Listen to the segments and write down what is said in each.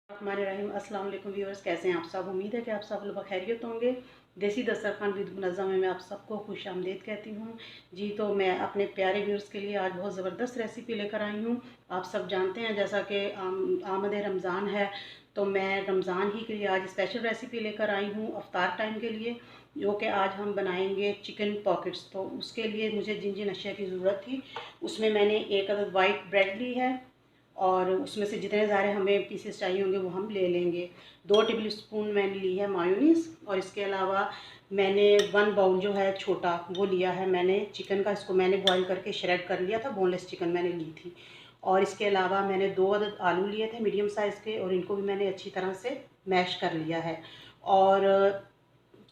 हमारे रहीम अस्सलाम वालेकुम व्यूअर्स, कैसे हैं आप सब। उम्मीद है कि आप सब लोग खैरियत होंगे। देसी दस्तरखान विद मुनज़्ज़म में मैं आप सबको खुश आमदीद कहती हूँ जी। तो मैं अपने प्यारे व्यूअर्स के लिए आज बहुत ज़बरदस्त रेसिपी लेकर आई हूँ। आप सब जानते हैं जैसा कि आमद रमज़ान है, तो मैं रमज़ान ही के लिए आज स्पेशल रेसिपी लेकर आई हूँ अफ्तार टाइम के लिए, जो कि आज हम बनाएंगे चिकन पॉकेट्स। तो उसके लिए मुझे जिन जिन अशिया की ज़रूरत थी उसमें मैंने एक अदद वाइट ब्रेड ली है और उसमें से जितने ज़्यादा हमें पीसेस चाहिए होंगे वो हम ले लेंगे। 2 टेबल स्पून मैंने ली है मायोनीज़, और इसके अलावा मैंने 1 बाउल जो है छोटा वो लिया है मैंने चिकन का। इसको मैंने बॉईल करके श्रेड कर लिया था, बोनलेस चिकन मैंने ली थी। और इसके अलावा मैंने 2 अदद आलू लिए थे मीडियम साइज़ के, और इनको भी मैंने अच्छी तरह से मैश कर लिया है। और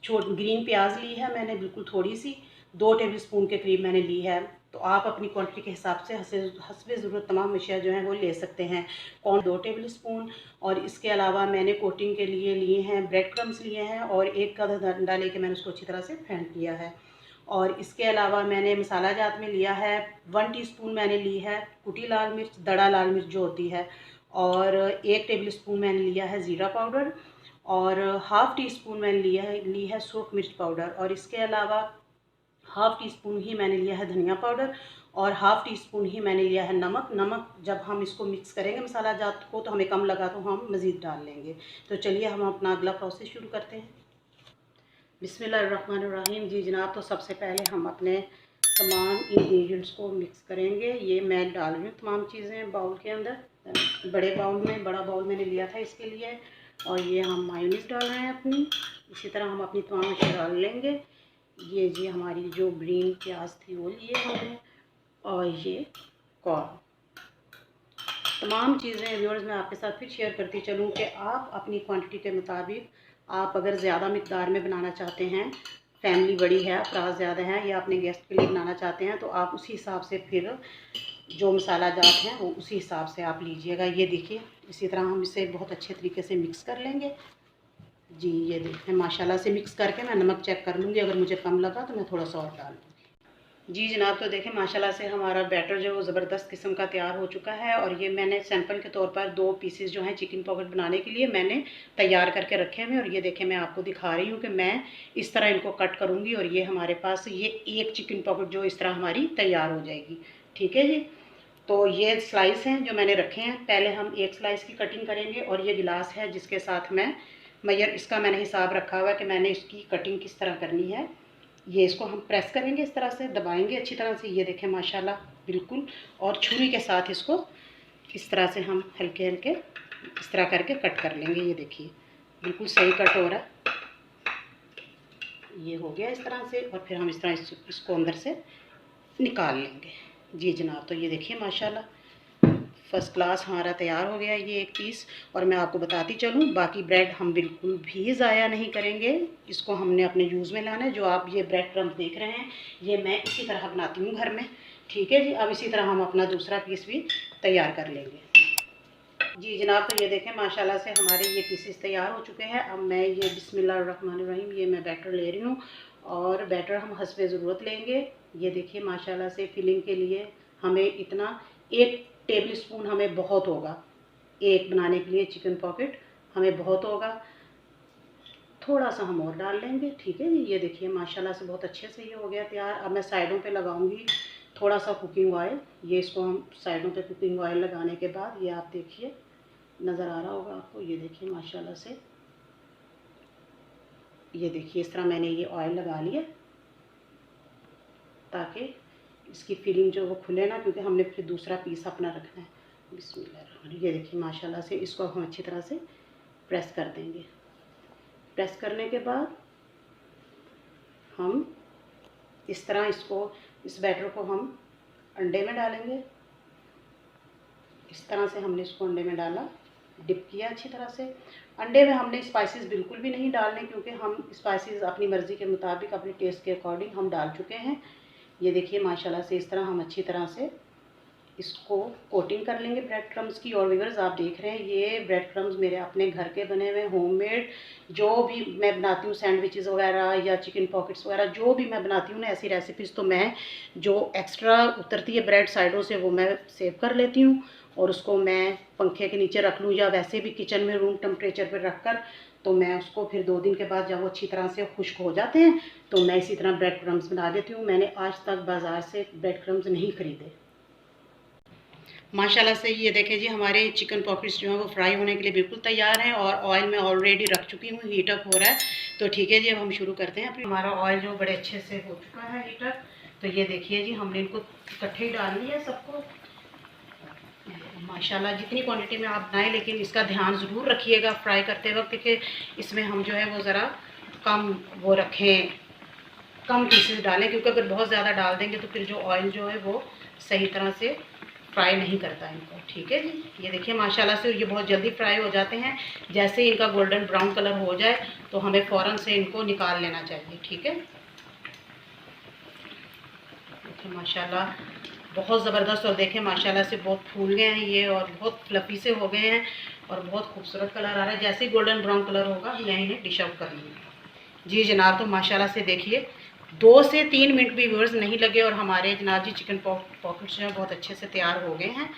ग्रीन प्याज ली है मैंने बिल्कुल थोड़ी सी, 2 टेबल स्पून के करीब मैंने ली है। तो आप अपनी क्वांटिटी के हिसाब से हस्बे ज़रूरत तमाम अशिया जो हैं वो ले सकते हैं। कौन 2 टेबल स्पून। और इसके अलावा मैंने कोटिंग के लिए लिए हैं ब्रेड क्रम्स लिए हैं, और एक का अंडा लेके मैंने उसको अच्छी तरह से फेंट लिया है। और इसके अलावा मैंने मसाला जात में लिया है 1 टीस्पून मैंने ली है कुटी लाल मिर्च, दड़ा लाल मिर्च जो होती है, और 1 टेबल स्पून मैंने लिया है ज़ीरा पाउडर, और हाफ़ टी स्पून मैंने ली है सूख मिर्च पाउडर, और इसके अलावा हाफ़ टी स्पून ही मैंने लिया है धनिया पाउडर, और हाफ़ टी स्पून ही मैंने लिया है नमक। नमक जब हम इसको मिक्स करेंगे मसाला जात को तो हमें कम लगा तो हम मज़ीद डाल लेंगे। तो चलिए हम अपना अगला प्रोसेस शुरू करते हैं। बिस्मिल्लाहिर्रहमानिर्रहीम। जी जनाब, तो सबसे पहले हम अपने तमाम इंग्रेडिएंट्स को मिक्स करेंगे। ये मैं डाल रही हूँ तमाम चीज़ें बाउल के अंदर, बड़े बाउल में, बड़ा बाउल मैंने लिया था इसके लिए। और ये हम मायोनीज़ डाल रहे हैं अपनी। इसी तरह हम अपनी तमाम चीज़ें डाल लेंगे। ये जी हमारी जो ग्रीन प्याज थी वो लिए हमने, और ये कॉर्न। तमाम चीज़ें व्यूअर्स मैं आपके साथ फिर शेयर करती चलूँ कि आप अपनी क्वांटिटी के मुताबिक, आप अगर ज़्यादा मिकदार में बनाना चाहते हैं, फैमिली बड़ी है, अफराद ज़्यादा हैं, या अपने गेस्ट के लिए बनाना चाहते हैं, तो आप उसी हिसाब से फिर जो मसाला जात हैं वो उसी हिसाब से आप लीजिएगा। ये देखिए इसी तरह हम इसे बहुत अच्छे तरीके से मिक्स कर लेंगे जी। ये देखें माशाल्लाह से मिक्स करके मैं नमक चेक कर लूँगी, अगर मुझे कम लगा तो मैं थोड़ा सा और डाल दूँगी। जी जनाब, तो देखें माशाल्लाह से हमारा बैटर जो ज़बरदस्त किस्म का तैयार हो चुका है। और ये मैंने सैंपल के तौर पर 2 पीसेस जो हैं चिकन पॉकेट बनाने के लिए मैंने तैयार करके रखे हुए। और ये देखें मैं आपको दिखा रही हूँ कि मैं इस तरह इनको कट करूँगी, और ये हमारे पास ये एक चिकन पॉकेट जो इस तरह हमारी तैयार हो जाएगी। ठीक है जी। तो ये स्लाइस हैं जो मैंने रखे हैं। पहले हम एक स्लाइस की कटिंग करेंगे, और ये गिलास है जिसके साथ मैं इसका मैंने हिसाब रखा हुआ है कि मैंने इसकी कटिंग किस तरह करनी है। ये इसको हम प्रेस करेंगे, इस तरह से दबाएंगे अच्छी तरह से। ये देखें माशाल्लाह बिल्कुल, और छुरी के साथ इसको इस तरह से हम हल्के हल्के इस तरह करके कट कर लेंगे। ये देखिए बिल्कुल सही कट हो रहा है। ये हो गया इस तरह से, और फिर हम इस तरह इसको अंदर से निकाल लेंगे जी जनाब। तो ये देखिए माशाल्लाह फ़र्स्ट क्लास हमारा तैयार हो गया ये एक पीस। और मैं आपको बताती चलूँ, बाकी ब्रेड हम बिल्कुल भी ज़ाया नहीं करेंगे, इसको हमने अपने यूज़ में लाना है। जो आप ये ब्रेड क्रम्स देख रहे हैं ये मैं इसी तरह बनाती हूँ घर में। ठीक है जी। अब इसी तरह हम अपना दूसरा पीस भी तैयार कर लेंगे जी जनाब। तो ये देखें माशाल्लाह से हमारे ये पीसेस तैयार हो चुके हैं। अब मैं ये बिस्मिल्लाहिर्रहमानिर्रहीम ये मैं बैटर ले रही हूँ, और बैटर हम हस्बे ज़रूरत लेंगे। ये देखिए माशाल्लाह से फिलिंग के लिए हमें इतना 1 टेबल स्पून हमें बहुत होगा, एक बनाने के लिए चिकन पॉकेट हमें बहुत होगा। थोड़ा सा हम और डाल लेंगे। ठीक है जी। ये देखिए माशाल्लाह से बहुत अच्छे से ये हो गया तैयार। अब मैं साइडों पे लगाऊंगी थोड़ा सा कुकिंग ऑयल। ये इसको हम साइडों पे कुकिंग ऑयल लगाने के बाद, ये आप देखिए नज़र आ रहा होगा आपको, ये देखिए माशाल्लाह से, ये देखिए इस तरह मैंने ये ऑयल लगा लिया ताकि इसकी फिलिंग जो वो खुले ना, क्योंकि हमने फिर दूसरा पीस अपना रखना है। बिस्मिल्लाह। ये देखिए माशाल्लाह से इसको हम अच्छी तरह से प्रेस कर देंगे। प्रेस करने के बाद हम इस तरह इस बैटर को हम अंडे में डालेंगे। इस तरह से हमने इसको अंडे में डाला, डिप किया अच्छी तरह से। अंडे में हमने स्पाइसेस बिल्कुल भी नहीं डालने, क्योंकि हम स्पाइसेस अपनी मर्ज़ी के मुताबिक अपने टेस्ट के अकॉर्डिंग हम डाल चुके हैं। ये देखिए माशाल्लाह से इस तरह हम अच्छी तरह से इसको कोटिंग कर लेंगे ब्रेड क्रम्स की। और व्यूअर्स आप देख रहे हैं ये ब्रेड क्रम्स मेरे अपने घर के बने हुए होममेड, जो भी मैं बनाती हूँ सैंडविचेस वगैरह या चिकन पॉकेट्स वगैरह, जो भी मैं बनाती हूँ ना ऐसी रेसिपीज़, तो मैं जो एक्स्ट्रा उतरती है ब्रेड साइडों से वो मैं सेव कर लेती हूँ और उसको मैं पंखे के नीचे रख लूँ या वैसे भी किचन में रूम टेम्परेचर पर रख कर, तो मैं उसको फिर 2 दिन के बाद जब वो अच्छी तरह से खुश्क हो जाते हैं तो मैं इसी तरह ब्रेड क्रम्स बना देती हूँ। मैंने आज तक बाज़ार से ब्रेड क्रम्स नहीं खरीदे। माशाल्लाह से ये देखें जी हमारे चिकन पॉकेट्स जो हैं वो फ्राई होने के लिए बिल्कुल तैयार हैं और ऑयल में ऑलरेडी रख चुकी हूँ, हीटअप हो रहा है। तो ठीक है जी, अब हम शुरू करते हैं। हमारा ऑयल जो बड़े अच्छे से हो चुका है हीटअप। तो ये देखिए जी हमने इनको इकट्ठे ही डाल लिया सबको माशाल्लाह। जितनी क्वांटिटी में आप बनाएं, लेकिन इसका ध्यान ज़रूर रखिएगा फ्राई करते वक्त कि इसमें हम जो है वो ज़रा कम वो रखें, कम पीसेस डालें, क्योंकि अगर बहुत ज़्यादा डाल देंगे तो फिर जो ऑयल जो है वो सही तरह से फ्राई नहीं करता इनको। ठीक है जी, ये देखिए माशाल्लाह से ये बहुत जल्दी फ्राई हो जाते हैं। जैसे ही इनका गोल्डन ब्राउन कलर हो जाए तो हमें फ़ौरन से इनको निकाल लेना चाहिए। ठीक है, देखिए माशाल्लाह बहुत ज़बरदस्त। और देखें माशाल्लाह से बहुत फूल गए हैं ये और बहुत फ्लफ़ी से हो गए हैं और बहुत खूबसूरत कलर आ रहा है। जैसे ही गोल्डन ब्राउन कलर होगा मैं इन्हें डिश आउट कर लूँगी। जी जनाब, तो माशाल्लाह से देखिए 2 से 3 मिनट भी व्यूअर्स नहीं लगे और हमारे जनाब जी चिकन पॉकेट्स जो हैं बहुत अच्छे से तैयार हो गए हैं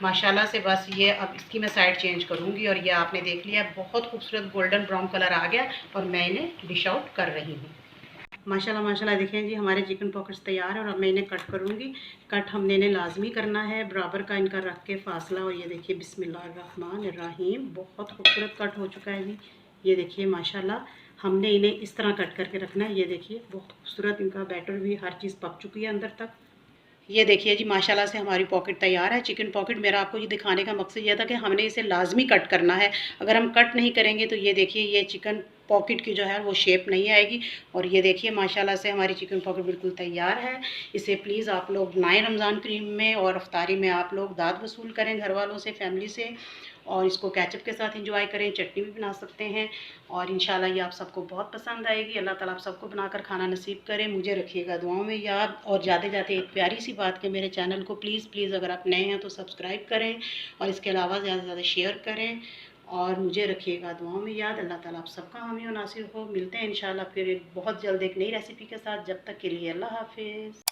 माशाल्लाह से। बस ये अब इसकी मैं साइड चेंज करूँगी और ये आपने देख लिया बहुत खूबसूरत गोल्डन ब्राउन कलर आ गया और मैं इन्हें डिश आउट कर रही हूँ। माशाल्लाह माशाल्लाह देखें जी हमारे चिकन पॉकेट्स तैयार है और अब मैं इन्हें कट करूँगी। कट हमने इन्हें लाजमी करना है, बराबर का इनका रख के फासला। और ये देखिए बिस्मिल्लाहिर्रहमानिर्रहीम, बहुत खूबसूरत कट हो चुका है जी। ये देखिए माशाल्लाह हमने इन्हें इस तरह कट करके रखना है। ये देखिए बहुत खूबसूरत इनका बैटर भी हर चीज़ पक चुकी है अंदर तक। ये देखिए जी माशाल्लाह से हमारी पॉकेट तैयार है। चिकन पॉकेट मेरा आपको ये दिखाने का मकसद ये था कि हमने इसे लाजमी कट करना है। अगर हम कट नहीं करेंगे तो ये देखिए ये चिकन पॉकेट की जो है वो शेप नहीं आएगी। और ये देखिए माशाल्लाह से हमारी चिकन पॉकेट बिल्कुल तैयार है। इसे प्लीज़ आप लोग बनाएं रमज़ान करीम में और अफ्तारी में आप लोग दाद वसूल करें घर वालों से, फैमिली से, और इसको केचप के साथ एंजॉय करें, चटनी भी बना सकते हैं। और इंशाल्लाह ये आप सबको बहुत पसंद आएगी। अल्लाह ताला आप सबको बनाकर खाना नसीब करें। मुझे रखिएगा दुआओं में याद। और जाते जाते एक प्यारी सी बात कि मेरे चैनल को प्लीज़ अगर आप नए हैं तो सब्सक्राइब करें और इसके अलावा ज़्यादा से ज़्यादा शेयर करें और मुझे रखिएगा दुआओं में याद। अल्लाह ताला आप सबका हामी और नासिर हो। मिलते हैं इंशाल्लाह फिर बहुत जल्द एक नई रेसिपी के साथ। जब तक के लिए अल्लाह हाफिज़।